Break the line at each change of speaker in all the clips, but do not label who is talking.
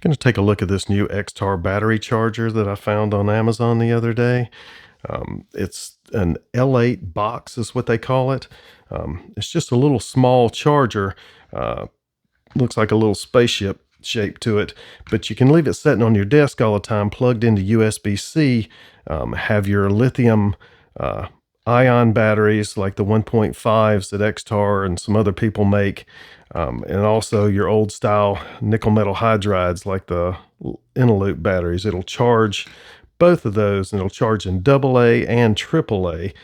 Going to take a look at this new XTAR battery charger that I found on Amazon the other day. It's an L8 box is what they call it. It's just a little small charger. Looks like a little spaceship shape to it, but you can leave it sitting on your desk all the time, plugged into USB-C, have your lithium ion batteries like the 1.5s that XTAR and some other people make, and also your old style nickel metal hydrides like the Inaloop batteries. It'll charge both of those, and it'll charge in AA and AAA.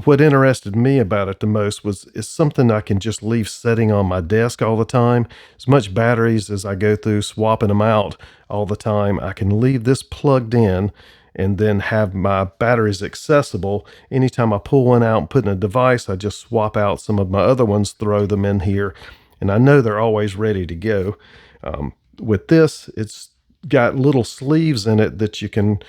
What interested me about it the most was it's something I can just leave sitting on my desk all the time. As much batteries as I go through swapping them out all the time, I can leave this plugged in and then have my batteries accessible. Anytime I pull one out and put in a device, I just swap out some of my other ones, throw them in here, and I know they're always ready to go. With this, it's got little sleeves in it that you can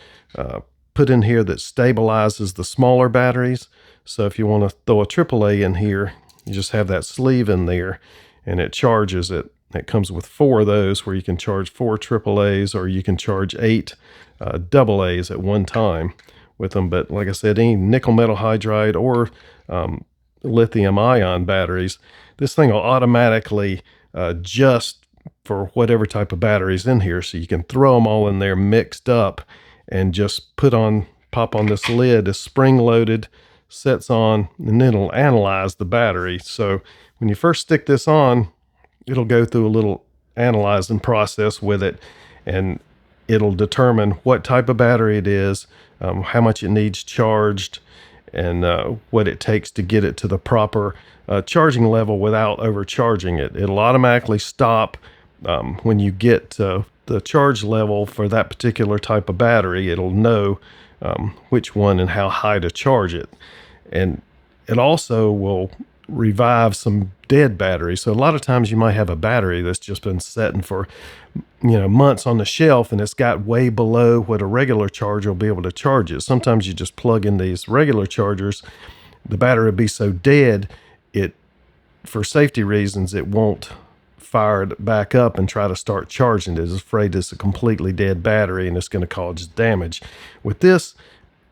put in here that stabilizes the smaller batteries. So if you want to throw a AAA in here, you just have that sleeve in there and it charges it. It comes with 4 of those where you can charge 4 AAAs, or you can charge 8 AAs at one time with them. But like I said, any nickel metal hydride or lithium ion batteries, this thing will automatically adjust for whatever type of batteries in here. So you can throw them all in there mixed up and just pop on this lid. It's spring loaded, sets on, and then it'll analyze the battery. So when you first stick this on, it'll go through a little analyzing process with it, and it'll determine what type of battery it is, how much it needs charged, and what it takes to get it to the proper charging level without overcharging it. It'll automatically stop when you get to the charge level for that particular type of battery. It'll know which one and how high to charge it. And it also will revive some dead batteries. So a lot of times you might have a battery that's just been sitting for months on the shelf, and it's got way below what a regular charger will be able to charge it. Sometimes you just plug in these regular chargers, the battery will be so dead, for safety reasons, it won't fire it back up and try to start charging it. It's afraid it's a completely dead battery and it's going to cause damage. With this,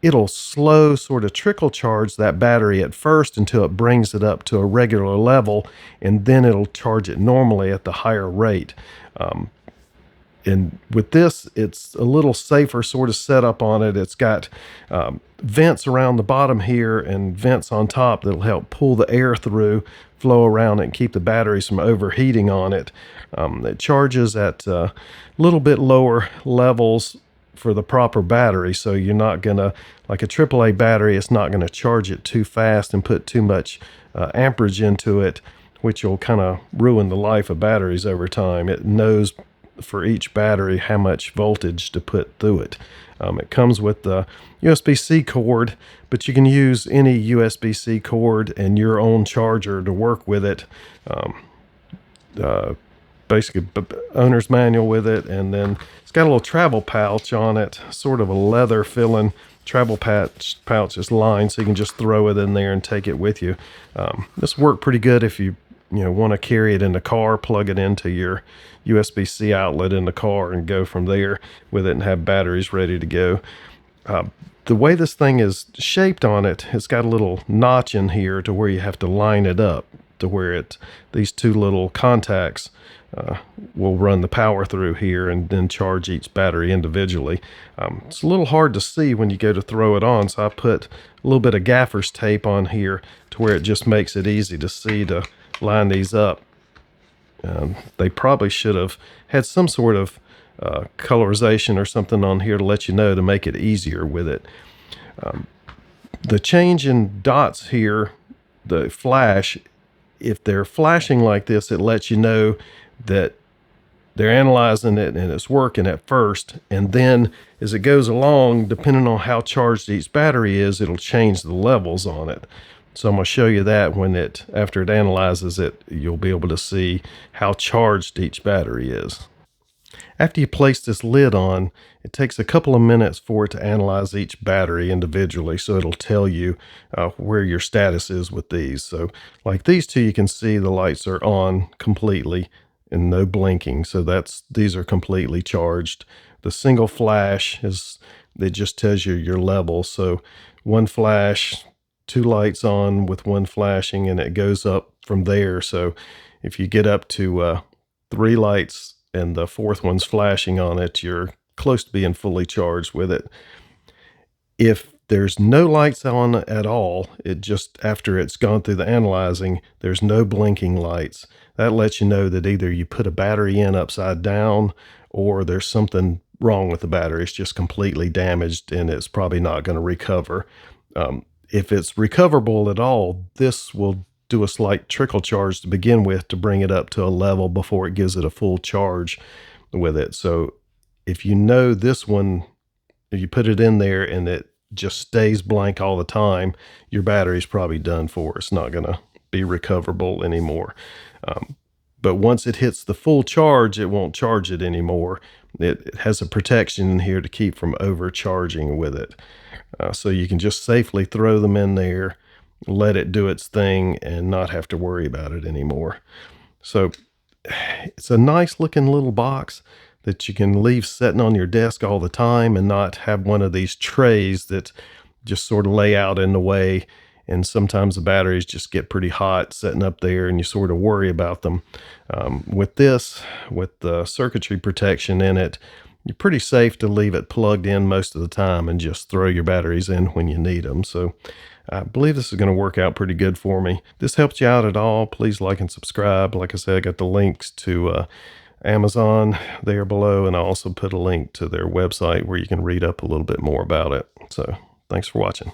it'll slow sort of trickle charge that battery at first until it brings it up to a regular level, and then it'll charge it normally at the higher rate. And with this, it's a little safer sort of setup on it. It's got vents around the bottom here and vents on top that'll help pull the air through, flow around it, and keep the batteries from overheating on it. It charges at a little bit lower levels for the proper battery, so you're not gonna, like a AAA battery, it's not gonna charge it too fast and put too much amperage into it, which will kind of ruin the life of batteries over time. It knows for each battery how much voltage to put through it. It comes with the USB-C cord, but you can use any USB-C cord and your own charger to work with it. Basically, owner's manual with it, and then it's got a little travel pouch on it, sort of a leather filling travel pouch is lined, so you can just throw it in there and take it with you. This worked pretty good if you want to carry it in the car, plug it into your USB-C outlet in the car and go from there with it and have batteries ready to go. The way this thing is shaped on it, it's got a little notch in here to where you have to line it up to where these 2 little contacts will run the power through here and then charge each battery individually. It's a little hard to see when you go to throw it on, so I put a little bit of gaffer's tape on here to where it just makes it easy to see to line these up. They probably should have had some sort of colorization or something on here to let you know, to make it easier with it. The change in dots here, the flash, if they're flashing like this, it lets you know that they're analyzing it and it's working at first, and then as it goes along, depending on how charged each battery is, it'll change the levels on it. So I'm going to show you that after it analyzes it, you'll be able to see how charged each battery is. After you place this lid on, it takes a couple of minutes for it to analyze each battery individually, so it'll tell you where your status is with these. So like these 2, you can see the lights are on completely, and no blinking. So these are completely charged. The single flash it just tells you your level. So one flash, two lights on with one flashing, and it goes up from there. So if you get up to three lights and the fourth one's flashing on it, you're close to being fully charged with it. If there's no lights on at all, it just, after it's gone through the analyzing, there's no blinking lights. That lets you know that either you put a battery in upside down or there's something wrong with the battery. It's just completely damaged and it's probably not going to recover. If it's recoverable at all, this will do a slight trickle charge to begin with to bring it up to a level before it gives it a full charge with it. So if you know this one, if you put it in there and it just stays blank all the time, your battery's probably done for. It's not going to be recoverable anymore. But once it hits the full charge, it won't charge it anymore. It has a protection in here to keep from overcharging with it. So you can just safely throw them in there, let it do its thing, and not have to worry about it anymore. So it's a nice looking little box that you can leave sitting on your desk all the time and not have one of these trays that just sort of lay out in the way. And sometimes the batteries just get pretty hot sitting up there and you sort of worry about them. With this, with the circuitry protection in it, you're pretty safe to leave it plugged in most of the time and just throw your batteries in when you need them. So I believe this is going to work out pretty good for me. If this helped you out at all, please like and subscribe. Like I said, I got the links to Amazon there below, and I also put a link to their website where you can read up a little bit more about it. So thanks for watching.